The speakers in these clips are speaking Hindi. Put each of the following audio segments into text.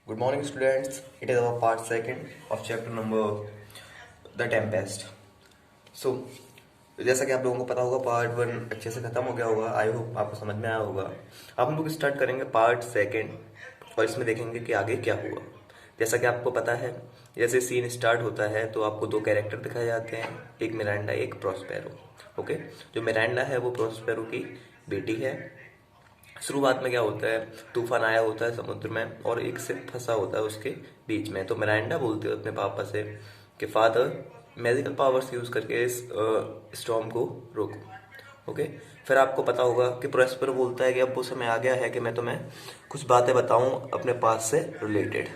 Good morning, students. It is our part second of chapter number The Tempest. So, जैसा कि आप लोगों को पता होगा पार्ट वन अच्छे से खत्म हो गया होगा। आई होप आपको समझ में आया होगा। अब हम लोग स्टार्ट करेंगे पार्ट सेकंड और इसमें देखेंगे कि आगे क्या हुआ। जैसा कि आपको पता है, जैसे सीन स्टार्ट होता है तो आपको दो कैरेक्टर दिखाए जाते हैं, एक मिरांडा एक प्रोस्पेरो। ओके, जो मिरांडा है वो प्रोस्पेरो की बेटी है। शुरुआत में क्या होता है, तूफान आया होता है समुद्र में और एक शिप फंसा होता है उसके बीच में। तो मिरांडा बोलती है अपने पापा से कि फादर, मैजिकल पावर्स यूज करके इस स्टॉर्म को रोको। ओके, फिर आपको पता होगा कि प्रोस्पेरो बोलता है कि अब वो समय आ गया है कि मैं तुम्हें कुछ बातें बताऊं अपने पास से related.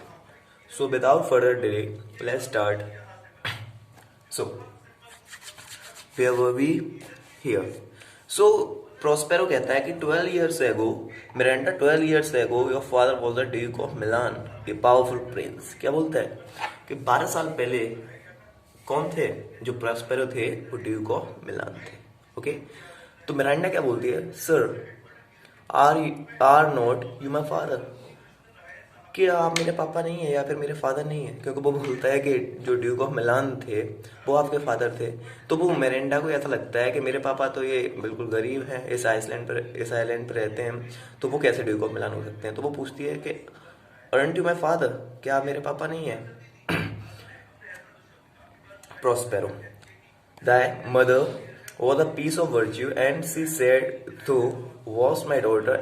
So without further delay let's start. So where were we here? So Prospero कहता है कि 12 years ago, Miranda 12 years ago, your father was the Duke of Milan, a powerful prince। क्या बोलता है कि 12 साल पहले कौन थे जो प्रॉस्पेरो थे, वो ड्यूक ऑफ मिलान थे। ओके, तो मिरांडा क्या बोलती है, sir are not you my father, कि आप मेरे पापा नहीं है या फिर मेरे फादर नहीं है, क्योंकि वो बोलता है कि जो ड्यूक ऑफ मिलान थे वो आपके फादर थे। तो वो मिरांडा को ऐसा लगता है कि मेरे पापा तो ये बिल्कुल गरीब हैं, इस आइसलैंड पर रहते हैं, तो वो कैसे ड्यूक ऑफ मिलान हो सकते हैं। तो वो पूछती है कि अरंट यू माई फादर, क्या आप मेरे पापा नहीं है। Prospero, thy mother was a piece of virtue, and she said, thou was my daughter,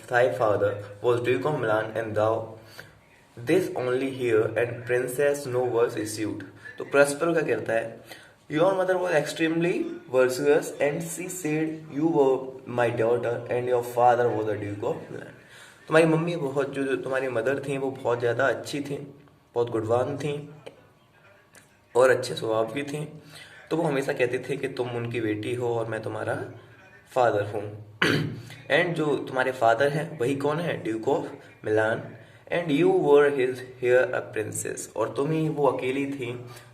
thy father was Duke of Milan, and thou this only here, and princess no was issued। तो प्रोस्पेरो क्या कहता है, your mother was extremely virtuous and she said you were my daughter and your father was the duke of मिलान। तुम्हारी मम्मी बहुत, जो तुम्हारी मदर थी वो बहुत ज़्यादा अच्छी थी, बहुत गुणवान थी और अच्छे स्वभाव की थी। तो वो हमेशा कहते थे कि तुम उनकी बेटी हो और मैं तुम्हारा फादर हूँ। एंड जो तुम्हारे फादर हैं वही कौन है, Duke of Milan, and you were his heir a princess, और तुम ही वो अकेली थी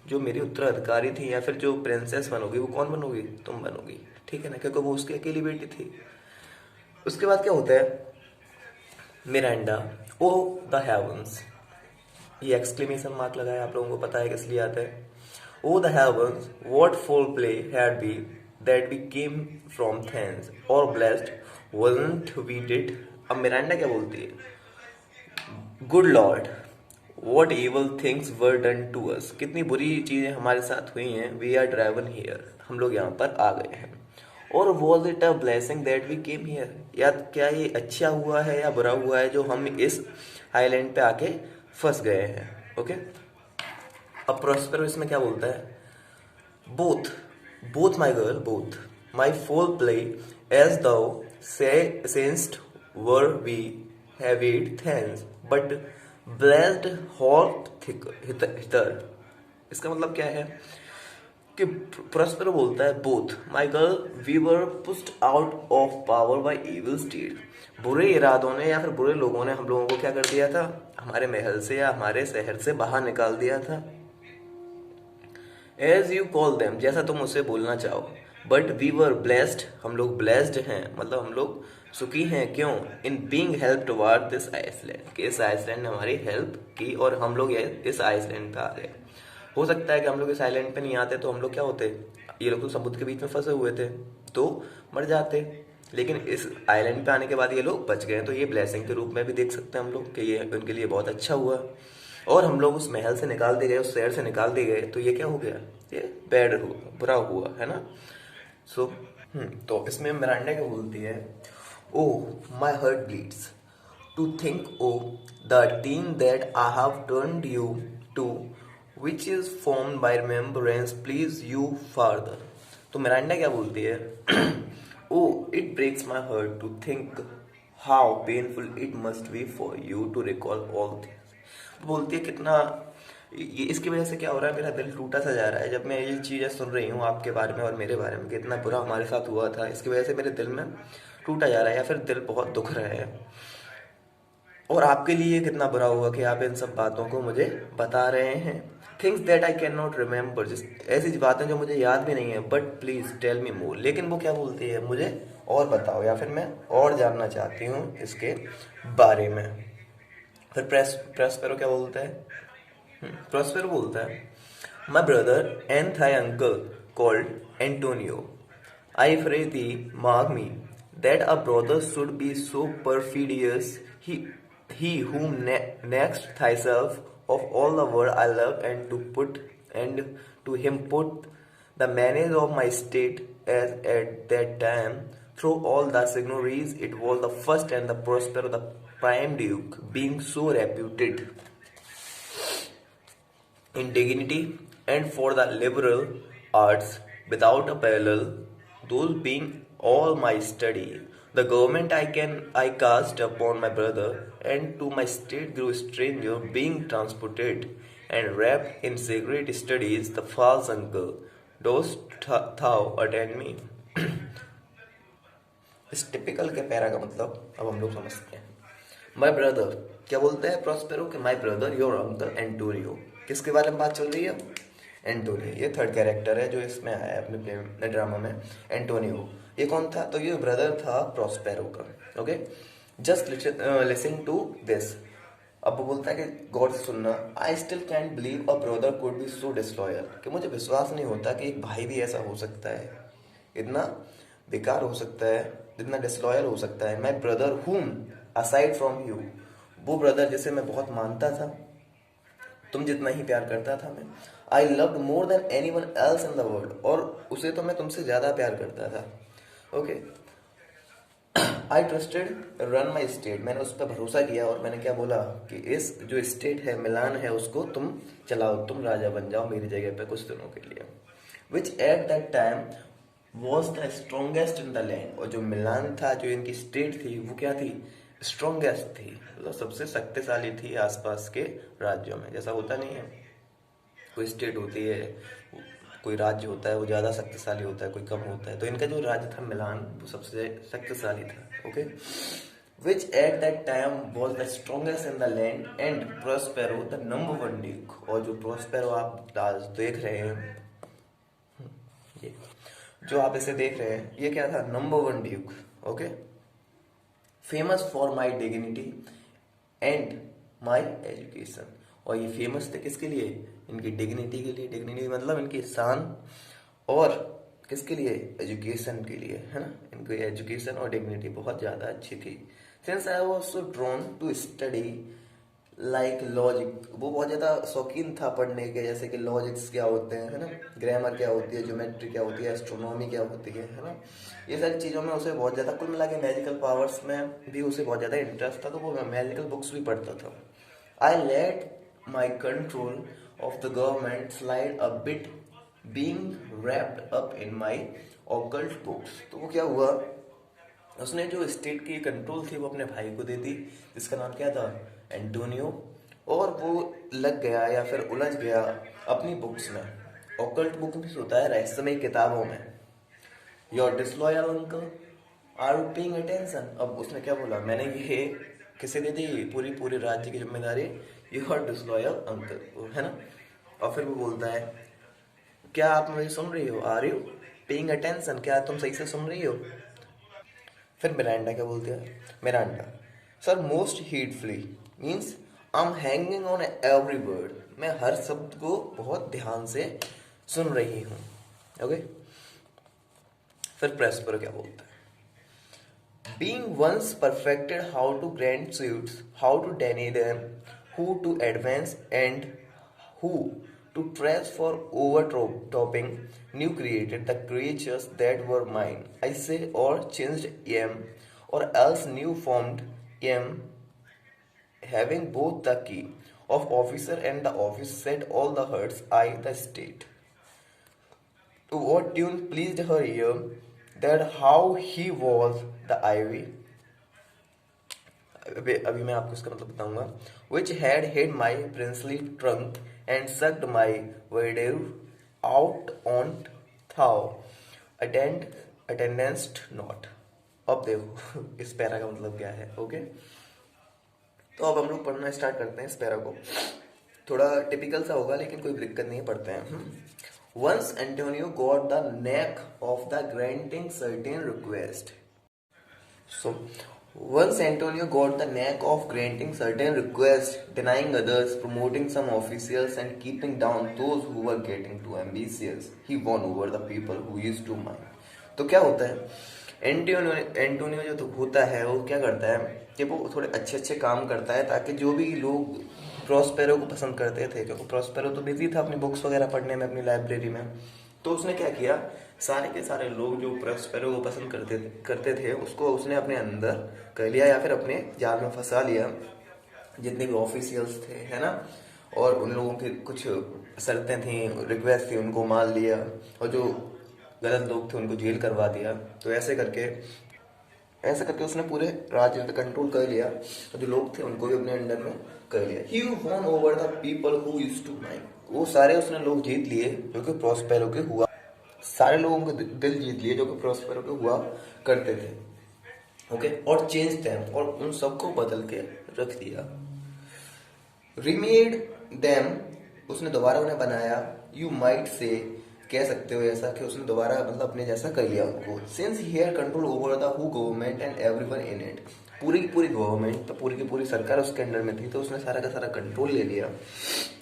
जो मेरी उत्तराधिकारी थी, या फिर जो प्रिंसेस बनोगी वो कौन बनोगी, तुम बनोगी। ठीक है ना, क्योंकि वो उसकी अकेली बेटी थी। उसके बाद क्या होता है, मिरांडा ओ द हेवंस, ये एक्सक्लेमेशन मार्क लगाया, आप लोगों को पता है किस लिए आता है। Oh the heavens, what foul play had we that we came from thence, or blessed wasn't we did। अब मिरांडा क्या बोलती है, good Lord what evil things were done to us, कितनी बुरी चीजें हमारे साथ हुई हैं, we are driven here, हम लोग यहाँ पर आ गए हैं। और was it a blessing that we came here, या क्या ये अच्छा हुआ है या बुरा हुआ है जो हम इस आइलैंड पे आके फंस गए हैं। ओके, अब प्रोस्पेरो इसमें क्या बोलता है, both both my girl both my foul play as thou sayst were we have it thanks but blessed hot hither. इसका मतलब क्या है कि प्रोस्पेरो बोलता है, both my girl we were pushed out of power by evil state, बुरे इरादों ने या फिर बुरे लोगों ने हम लोगों को क्या कर दिया था, हमारे महल से या हमारे शहर से बाहर निकाल दिया था। एज यू कॉल देम, जैसा तुम उसे बोलना चाहो, बट वी वर ब्लेस्ड, हम लोग ब्लेस्ड हैं, मतलब हम लोग सुखी हैं, क्यों, in being help toward this island, कि इस आइसलैंड ने हमारी हेल्प की और हम लोग इस आइसलैंड पे आ गए। हो सकता है कि हम लोग इस आइलैंड पे नहीं आते तो हम लोग क्या होते, ये लोग तो समुद्र के बीच में फंसे हुए थे तो मर जाते, लेकिन इस आइलैंड पे आने के बाद ये लोग बच गए। तो ये ब्लेसिंग के रूप में भी देख सकते हैं हम लोग कि ये उनके लिए बहुत अच्छा हुआ। और हम लोग उस महल से निकाल दिए गए, उस शहर से निकाल दिए गए, तो ये क्या हो गया, ये बैड हुआ, बुरा हुआ, है ना। सो तो इसमें मिरांडा क्या बोलती है, O my heart bleeds to think O the teen that I have turned you to which is formed by remembrance, please you father. तो मिरांडा क्या बोलती है, O it breaks my heart to think how painful it must be for you to recall all things. बोलती है कितना ये, इसकी वजह से क्या हो रहा है, मेरा दिल टूटा सा जा रहा है जब मैं ये चीज़ें सुन रही हूँ आपके बारे में और मेरे बारे में, कितना बुरा हमारे साथ हुआ था, इसकी वजह से मेरे दिल में टूटा जा रहा है या फिर दिल बहुत दुख रहा है। और आपके लिए कितना बुरा हुआ कि आप इन सब बातों को मुझे बता रहे हैं। Things that I can not remember, ऐसी बातें जो मुझे याद भी नहीं है, बट प्लीज टेल मी मोर, लेकिन वो क्या बोलती है, मुझे और बताओ या फिर मैं और जानना चाहती हूँ इसके बारे में। फिर प्रेस्पेरो क्या बोलता है? प्रोस्पेरो बोलता है, my brother and thy uncle called Antonio, I pray thee mark me that a brother should be so perfidious, he whom next thyself of all the world I love, and to him put the manage of my state, as at that time through all the signories it was the first, and the Prospero the prime duke being so reputed in dignity and for the liberal arts without a parallel, those being all my study. The government I cast upon my brother, and to my state grew stranger, being transported and wrapped in secret studies, the false uncle. Dost thou attend me? इस टिपिकल के पैरा का मतलब अब हम लोग समझते हैं। माई ब्रदर क्या बोलते हैं प्रोस्पेरो कि my brother your uncle Antonio. किसके बारे में बात चल रही है? एंटोनियो। ये थर्ड कैरेक्टर है जो इसमें आया है अपने ड्रामा में, एंटोनियो। ये कौन था? तो ये ब्रदर था प्रोस्पेरो का। Okay, just listen to this. अब वो बोलता है कि गॉड से सुनना, I still can't believe a brother could be so disloyal, कि मुझे विश्वास नहीं होता कि एक भाई भी ऐसा हो सकता है, इतना बेकार हो सकता है, इतना डिसलॉयल हो सकता है। माई ब्रदर हुम असाइड फ्रॉम यू, वो ब्रदर जिसे मैं बहुत मानता था, तुम जितना ही प्यार करता था मैं। I loved more than any one else in the world, और उसे तो मैं तुमसे ज्यादा प्यार करता था। Okay, I trusted run my state, मैंने उस पर भरोसा किया और मैंने क्या बोला कि इस जो स्टेट है मिलान है उसको तुम चलाओ, तुम राजा बन जाओ मेरी जगह पे कुछ दिनों के लिए। Which at that time was the strongest in the land, और जो मिलान था, जो इनकी स्टेट थी, वो क्या थी? स्ट्रोंगेस्ट थी, मतलब सबसे शक्तिशाली थी आसपास के राज्यों में। जैसा होता नहीं है, कोई स्टेट होती है, कोई राज्य होता है, वो ज़्यादा शक्तिशाली होता है, कोई कम होता है, तो इनका जो राज्य था मिलान वो सबसे शक्तिशाली था। Okay, which at that time was the strongest in the land, and Prospero the number one Duke, और जो प्रोस्पेरो आप आज देख रहे हैं, ये जो आप इसे देख रहे हैं, ये क्या था? Number one Duke. Okay, famous for my dignity and my education, और ये फेमस थे किसके लिए? इनकी डिग्निटी के लिए। डिग्निटी मतलब इनकी शान, और किसके लिए? एजुकेशन के लिए, है ना। इनकी एजुकेशन और डिग्निटी बहुत ज़्यादा अच्छी थी। Since I was so drawn to study like logic, वो बहुत ज़्यादा शौकीन था पढ़ने के, जैसे कि लॉजिक्स क्या होते हैं, है ना, ग्रामर क्या होती है, ज्योमेट्री क्या होती है, एस्ट्रोनॉमी क्या होती है ना, ये सारी चीज़ों में उसे बहुत ज़्यादा, कुल मिला के मैजिकल पावर्स में भी उसे बहुत ज़्यादा इंटरेस्ट था, तो वो मैजिकल बुक्स भी पढ़ता था। I let my control of the government slide a bit, being wrapped up in my occult books। तो वो क्या हुआ, उसने जो स्टेट की कंट्रोल थी वो अपने भाई को दे दी, जिसका नाम क्या था? एंटोनियो, और वो लग गया या फिर उलझ गया अपनी बुक्स में। ऑकल्ट बुक भी होता है रहस्यमय किताबों में। Your disloyal uncle are you paying attention, अब उसने क्या बोला, मैंने ये किसे दे दी? पूरी पूरी राज्य की जिम्मेदारी योर डिसलॉयल अंकल, है ना। और फिर वो बोलता है, क्या आप मुझे सुन रही हो? आर यू पेइंग अटेंशन, क्या तुम सही से सुन रही हो? फिर मिरांडा क्या बोलती है? Miranda, sir most heedfully means I am hanging on every word, मैं हर शब्द को बहुत ध्यान से सुन रही हूँ। ओके, फिर प्रेस पर क्या बोलता है? Being once perfected how to grant suits, how to deny them, who to advance and who to trash for overtopping, new created the creatures that were mine, I say, or changed am, or else new formed am, having both the key of officer and the office, set all the hurts I the state. To what tune pleased her ear, that how he was the ivy, अभी मैं आपको इसका मतलब बताऊंगा, which had hid my princely trunk and sucked my widow out on thou attendance not। अब देखो इस पैरा का मतलब क्या है। ओके, तो अब हम लोग पढ़ना स्टार्ट करते हैं इस पैरा को। थोड़ा टिपिकल सा होगा लेकिन कोई दिक्कत नहीं, पढ़ते हैं। Once Antonio got the knack of the granting certain request, so Once Antonio got the knack of granting certain requests, denying others, promoting some officials, and keeping down those who were getting too ambitious, he won over the people who used to mind. तो क्या होता है, एंटोनियो जो तो होता है वो क्या करता है कि वो थोड़े अच्छे अच्छे काम करता है ताकि जो भी लोग प्रॉस्पेरो को पसंद करते थे, क्योंकि प्रॉस्पेरो तो बिजी था अपनी बुक्स वगैरह पढ़ने में अपनी लाइब्रेरी में, तो उसने क्या किया, सारे के सारे लोग जो प्रॉस्पेरो को पसंद करते थे उसको उसने अपने अंदर कर लिया या फिर अपने जाल में फंसा लिया, जितने भी ऑफिशियल्स थे, है ना, और उन लोगों की कुछ शर्तें थी, रिक्वेस्ट थी, उनको मान लिया, और जो गलत लोग थे उनको जेल करवा दिया। तो ऐसे करके उसने पूरे राज्य पे कंट्रोल कर लिया, और जो लोग थे उनको भी अपने अंडर में कर लिया। He won over the people who used to mind, वो सारे उसने लोग जीत लिए जो कि प्रॉस्पेरो के हुआ, सारे लोगों के दिल जीत लिए जो कि प्रॉस्पेरो के हुआ करते थे। ओके, और चेंज देम, और उन सबको बदल के रख दिया। रीमेड देम, उसने दोबारा उन्हें बनाया। यू माइट से, कह सकते हो ऐसा कि उसने दोबारा मतलब अपने जैसा कर लिया उनको। Since he had control over the who government and everyone in it, पूरी की पूरी गवर्नमेंट, तो पूरी की पूरी सरकार उसके अंडर में थी, तो उसने सारा का सारा कंट्रोल ले लिया,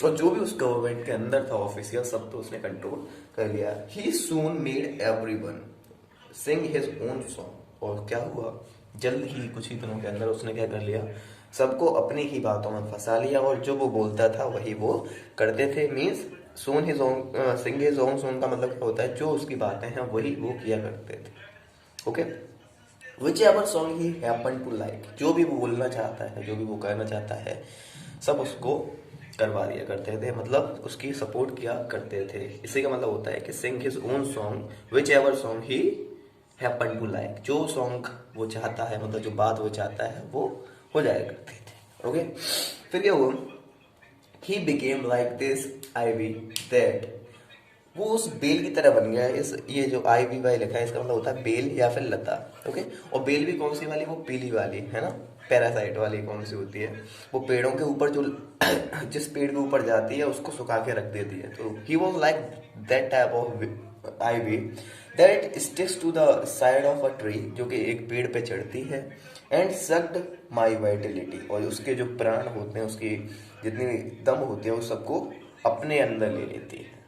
और जो भी उस गवर्नमेंट के अंदर था ऑफिसियल सब तो उसने कंट्रोल कर लिया। ही सून मेड एवरीवन सिंग हिज ओन सॉन्ग, और क्या हुआ, जल्द ही कुछ ही दिनों के अंदर उसने क्या कर लिया, सबको अपनी ही बातों में फंसा लिया, और जो वो बोलता था वही वो करते थे। मीन्स सोन हिज ओन, सिंग हिज ओन सॉन्ग का मतलब क्या होता है, जो उसकी बातें हैं वही वो किया करते थे। Okay, which ever song he happen to like, जो भी वो बोलना चाहता है, जो भी वो करना चाहता है, सब उसको करवा दिया करते थे, मतलब उसकी सपोर्ट किया करते थे। इसी का मतलब होता है कि sing his own song which ever song he happen to like, जो सॉन्ग वो चाहता है, मतलब जो बात वो चाहता है वो हो जाया करते थे। ओके, फिर क्या हुआ, he became like this ivy that, वो उस बेल की तरह बन गया है। इस ये जो आई वाई लिखा है इसका मतलब होता है बेल या फिर लता। ओके, और बेल भी कौन सी वाली, वो पीली वाली, है ना, पैरासाइट वाली कौन सी होती है, वो पेड़ों के ऊपर जो जिस पेड़ के ऊपर जाती है उसको सुखा के रख देती है। तो he was like that type of ivy that sticks to the side of a tree, जो कि एक पेड़ पे चढ़ती है, एंड सक्ड माई वाइटिलिटी, और उसके जो प्राण होते हैं, उसकी जितनी भी दम होती है, वो सबको अपने अंदर ले लेती है,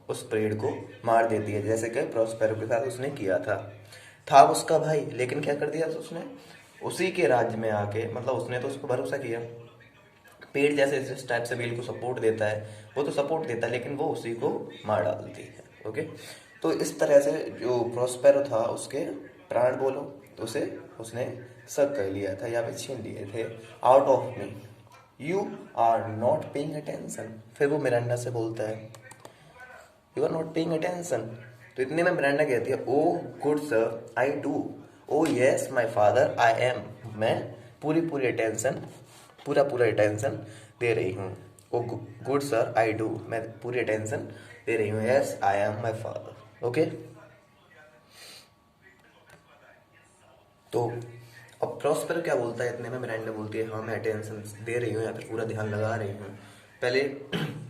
उस पेड़ को मार देती है, जैसे कि प्रॉस्पेरो के साथ उसने किया था उसका भाई, लेकिन क्या कर दिया उसने, उसी के राज्य में आके, मतलब उसने तो उसको भरोसा किया, पेड़ जैसे जिस टाइप से बेल को सपोर्ट देता है वो तो सपोर्ट देता है, लेकिन वो उसी को मार डालती है। ओके, तो इस तरह से जो प्रॉस्पेरो था उसके प्राण बोलो तो उसे उसने सक कर लिया था या फिर छीन लिए थे। Out of me you are not paying attention, फिर वो मिरांडा से बोलता है you are not paying attention, तो इतने में मिरांडा कहती है O good sir I do, O yes my father I am, मैं पूरी पूरी अटेंशन, पूरा पूरा अटेंशन दे रही हूँ। ओ गुड सर आई डू, मैं पूरी अटेंशन दे रही हूँ। Yes I am my father. Okay, तो अब प्रॉस्पेरो क्या बोलता है, इतने में मिरांडा बोलती है हाँ मैं अटेंशन दे रही हूँ या फिर पूरा ध्यान लगा रही हूँ। पहले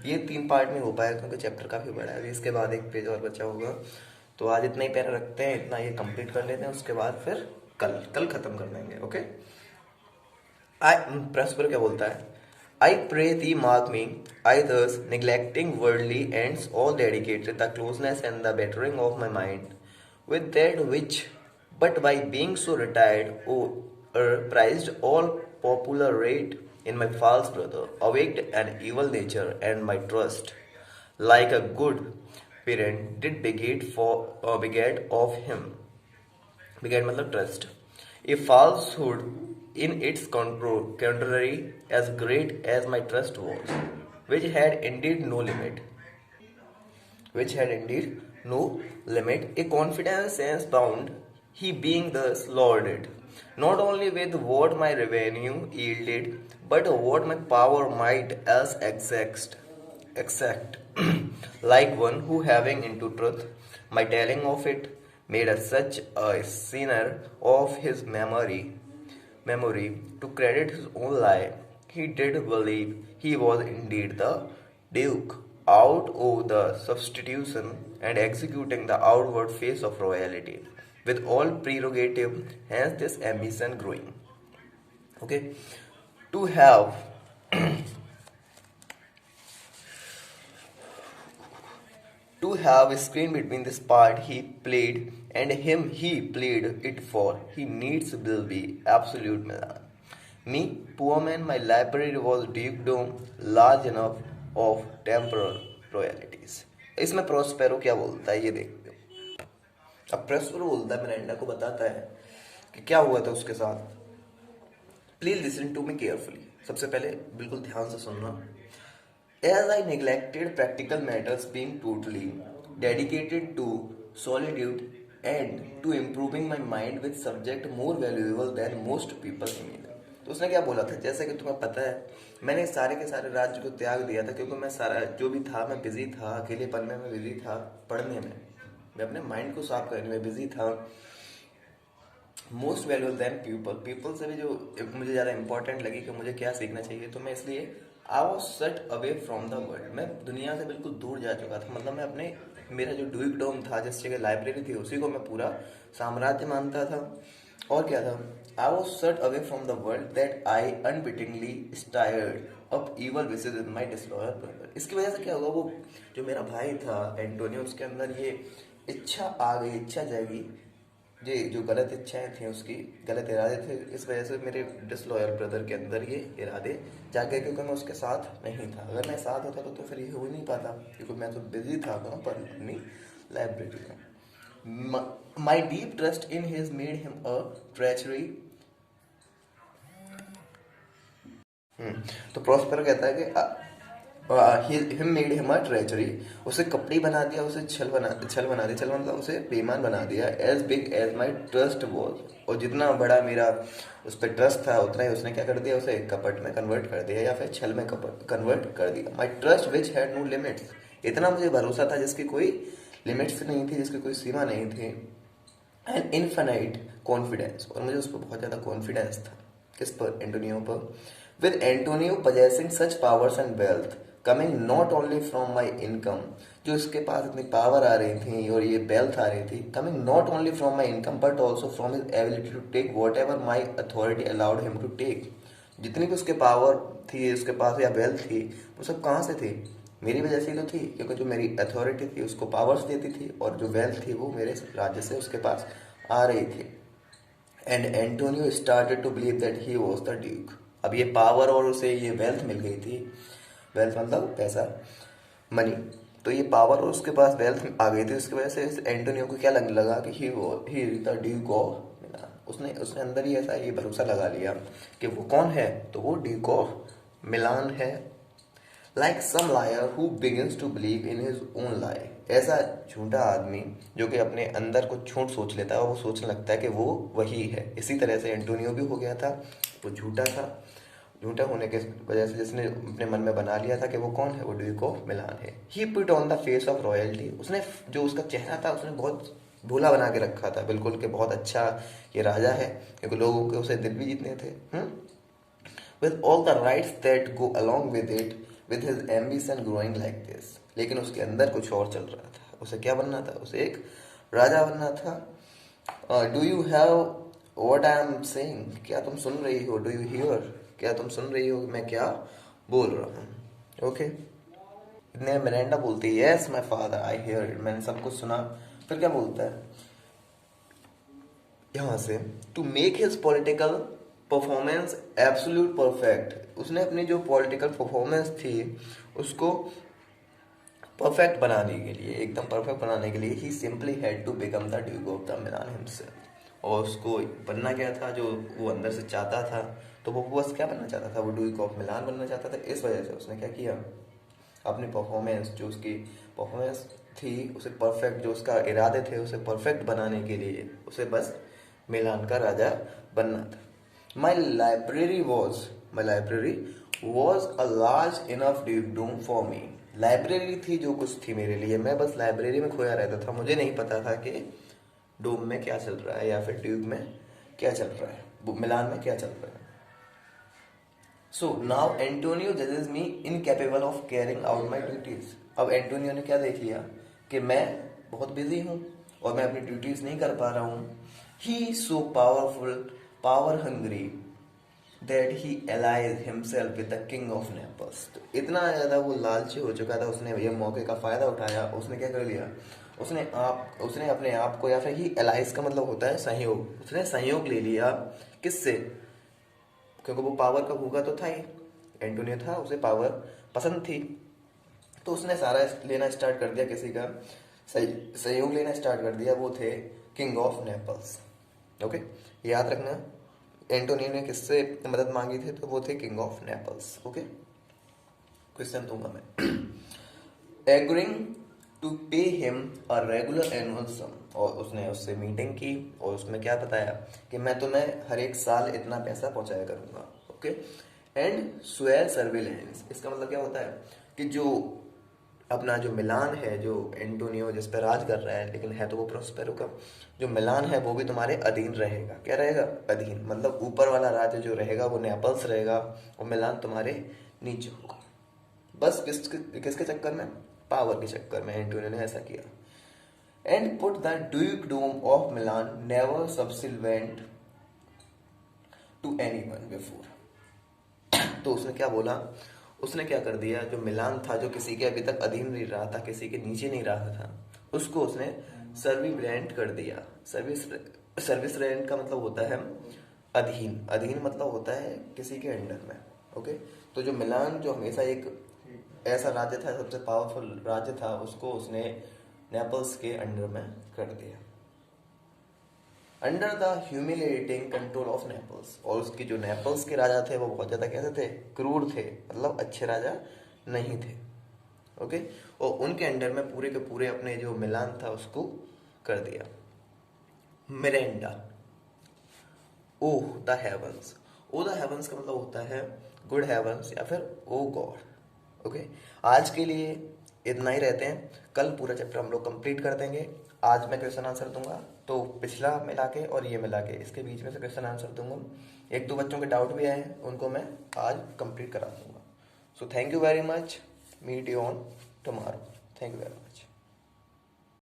ये 3 पार्ट में हो पाया क्योंकि चैप्टर काफ़ी बड़ा है, इसके बाद एक पेज और बचा होगा, तो आज इतना ही पैरा रखते हैं, इतना ये कंप्लीट कर लेते हैं, उसके बाद फिर कल खत्म कर देंगे। ओके, प्रॉस्पेरो क्या बोलता है, I pray thee mark me, I thus neglecting worldly ends all dedicated the closeness and the bettering of my mind with that which but by being so retired or prized all popular rate in my false brother awaked an evil nature and my trust like a good parent did beget of him, beget मतलब trust, a falsehood in its contrary as great as my trust was, which had indeed no limit, which had indeed no limit, a confidence as bound, he being thus lauded, not only with what my revenue yielded, but what my power might else exact, like one who having into truth, my telling of it, made a such a sinner of his memory to credit his own lie. He did believe he was indeed the Duke, out of the substitution and executing the outward face of royalty, with all prerogative, hence this ambition growing. Okay, to have to have a screen between this part he played and him he played it for. He needs will be absolute Milan. Me, poor man, my library was deep dome, large enough of temporal royalties. इसमें प्रोस्पेरो क्या बोलता है ये देखते हो। अब प्रोस्पेरो बोलता है मिरांडा को बताता है कि क्या हुआ था उसके साथ। Please listen to me carefully. सबसे पहले बिल्कुल ध्यान से सुनना। As I neglected practical matters, being totally dedicated to solitude and to improving my mind with subject more valuable than most people imagine. तो उसने क्या बोला था, जैसे कि तुम्हें पता है मैंने सारे के सारे राज्य को त्याग दिया था क्योंकि मैं सारा जो भी था मैं बिजी था, अकेलेपन में मैं बिजी था, पढ़ने में, मैं अपने माइंड को साफ करने में बिजी था। Most valuable then people, people से भी जो मुझे ज़्यादा इंपॉर्टेंट लगी कि मुझे क्या सीखना चाहिए, तो मैं इसलिए आई was set away from the world, मैं दुनिया से बिल्कुल दूर जा चुका था। मतलब मैं अपने मेरा जो ड्यूकडोम था, जिस जगह लाइब्रेरी थी, उसी को मैं पूरा साम्राज्य मानता था। और क्या था, I was set away from the world that I unwittingly stirred up evil vices in my disloyal brother. इसकी वजह से क्या हुआ, वो जो मेरा भाई था एंटोनियो, उसके अंदर ये इच्छा आ गई, इच्छा जाएगी, ये जो गलत इच्छाएं थी, उसकी गलत इरादे थे, इस वजह से मेरे डिसलॉयल ब्रदर के अंदर ये इरादे जागे, क्योंकि मैं उसके साथ नहीं था। अगर मैं साथ होता तो फिर ये हो ही नहीं पाता, क्योंकि मैं तो बिजी था कहाँ पर, अपनी लाइब्रेरी में। My deep trust in his made him a treachery. तो प्रॉस्पर कहता है कि him made him a treachery, उसे कपड़ी बना दिया, उसे छल बना दिया, छल मतलब उसे बेईमान बना दिया। As big as my trust was, और जितना बड़ा मेरा उस पर ट्रस्ट था उतना ही उसने क्या कर दिया, उसे कपट में कन्वर्ट कर दिया, या फिर छल में कन्वर्ट कर दिया। My trust which had no limits, इतना मुझे भरोसा था जिसकी कोई लिमिट्स नहीं थी, जिसकी कोई सीमा नहीं थी। एंड इनफाइनाइट कॉन्फिडेंस, और मुझे उस पर बहुत ज़्यादा कॉन्फिडेंस था। किस पर, एंटोनियो पर। With Antonio possessing such powers and wealth coming not only from my income, जो इसके पास इतनी पावर आ रही थी और ये वेल्थ आ रही थी, coming not only from my income but also from his ability to take whatever my authority allowed him to take, जितनी भी उसके पावर थी, उसके पास या वेल्थ थी, वो सब कहाँ से थी, मेरी वजह से ही तो थी, क्योंकि जो मेरी अथॉरिटी थी उसको पावर्स देती थी, और जो वेल्थ थी वो मेरे राज्य से उसके पास आ रही थी। And Antonio started to believe that he was the duke. अब ये पावर और उसे ये वेल्थ मिल गई थी, वेल्थ मतलब पैसा, मनी, तो ये पावर और उसके पास वेल्थ आ गई थी, उसकी वजह से इस एंटोनियो को क्या लगने लगा कि he is the duke of मिलान। उसने उसने अंदर ही ऐसा ये भरोसा लगा लिया कि वो कौन है, तो वो ड्यूक ऑफ मिलान है। Like some liar who begins to believe in his own lie, ऐसा झूठा आदमी जो कि अपने अंदर कुछ झूठ सोच लेता है और वो सोचने लगता है कि वो वही है। इसी तरह से एंटोनियो भी हो गया था, वो झूठा था, झूठा होने के वजह से जिसने अपने मन में बना लिया था कि वो कौन है, वो ड्यूक ऑफ मिलान है। He put on the face of royalty, उसने जो उसका चेहरा था उसने बहुत भोला बना के रखा था, बिल्कुल कि बहुत अच्छा ये राजा है, क्योंकि लोगों के उसे दिल भी जीतने थे। with all the rights that go along with it, with his ambition growing like this। लेकिन उसके अंदर कुछ और चल रहा था, उसे क्या बनना था, उसे एक राजा बनना था। Do you have what I am saying, क्या तुम सुन रही हो, डू यू हियर, क्या तुम सुन रही हो मैं क्या बोल रहा हूँ। ओके, इतने मिरांडा बोलती है yes my father I hear it, मैंने सब कुछ सुना। फिर क्या बोलता है यहाँ से, to make his political performance absolute perfect, उसने अपनी जो पॉलिटिकल परफॉर्मेंस थी उसको परफेक्ट बनाने के लिए, एकदम परफेक्ट बनाने के लिए, he simply had to become the duke of the Milan himself. और उसको बनना क्या था, जो वो अंदर से चाहता था, तो वो बस क्या बनना चाहता था, वो ड्यूक ऑफ मिलान बनना चाहता था। इस वजह से उसने क्या किया, अपनी परफॉर्मेंस, जो उसकी परफॉर्मेंस थी उसे परफेक्ट, जो उसका इरादे थे उसे परफेक्ट बनाने के लिए उसे बस मिलान का राजा बनना था। My library was a large enough dukedom for me, library थी जो कुछ थी मेरे लिए, मैं बस लाइब्रेरी में खोया रहता था, मुझे नहीं पता था कि डोम में क्या चल रहा है या फिर ड्यूक में क्या चल रहा है, मिलान में क्या चल रहा है। सो नाउ एंटोनियो जजेस me incapable of carrying out my duties. अब एंटोनियो ने क्या देख लिया कि मैं बहुत बिजी हूँ और मैं अपनी ड्यूटीज नहीं कर पा रहा हूँ। He so powerful, power hungry, that he allied himself with the king of Naples। तो इतना ज़्यादा वो लालची हो चुका था, उसने ये मौके का फ़ायदा उठाया। उसने क्या कर लिया, उसने अपने आप को, या फिर ही एलाइज का मतलब होता है सहयोग, उसने सहयोग ले लिया। किससे? क्योंकि वो पावर का भूखा तो था ही, एंटोनियो था, उसे पावर पसंद थी। तो उसने सारा लेना स्टार्ट कर दिया, किसी का सहयोग लेना स्टार्ट कर दिया। वो थे किंग ऑफ नेपल्स। ओके, याद रखना, एंटोनियो ने किससे मदद मांगी थी? तो वो थे king of Naples. Okay, question दूंगा मैं। Agreeing to pay him a regular annual sum, और उसने उससे मीटिंग की और उसमें क्या बताया कि मैं तुम्हें हर एक साल इतना पैसा पहुंचाया करूंगा। ओके, एंड स्वेयर सर्विलेंस, इसका मतलब क्या होता है कि जो अपना जो मिलान है, जो एंटोनियो जिस पर राज कर रहा है, लेकिन है तो वो प्रोस्पेरो का, जो मिलान है वो भी तुम्हारे अधीन रहेगा। क्या रहेगा? अधीन, मतलब ऊपर वाला राज्य जो रहेगा वो नेपल्स रहेगा, और मिलान तुम्हारे नीचे होगा। बस किसके चक्कर में? पावर के चक्कर में एंटोनियो ने ऐसा किया। And put the dukedom of Milan never subsequent to anyone before. तो उसने क्या बोला, उसने क्या कर दिया, जो मिलान था, जो किसी के अभी तक अधीन नहीं रहा था, किसी के नीचे नहीं रहा था, उसको उसने सर्विलेंट कर दिया। सर्विस रेंट का मतलब होता है अधीन, अधीन मतलब होता है किसी के अंडर में। ओके, तो जो मिलान जो हमेशा एक ऐसा राज्य था, सबसे पावरफुल राज्य था, उसको उसने नेपल्स के अंडर में कर दिया, under the humiliating control of Naples. और उसकी जो नेपल्स के राजा थे वो बहुत ज़्यादा कैसे थे? क्रूर थे, मतलब अच्छे राजा नहीं थे। ओके, और उनके अंडर में पूरे के पूरे अपने जो मिलान था उसको कर दिया। Miranda, oh the heavens. Oh the heavens का मतलब होता है गुड हेवंस या फिर ओ गॉड। ओके, आज के लिए इतना ही रहते हैं, कल पूरा चैप्टर हम लोग कंप्लीट कर देंगे। आज मैं क्वेश्चन आंसर दूंगा, तो पिछला मिला के और ये मिला के इसके बीच में से क्वेश्चन आंसर दूंगा। एक दो बच्चों के डाउट भी आए हैं, उनको मैं आज कंप्लीट करा दूंगा। So thank you very much, meet you on tomorrow. Thank you very much.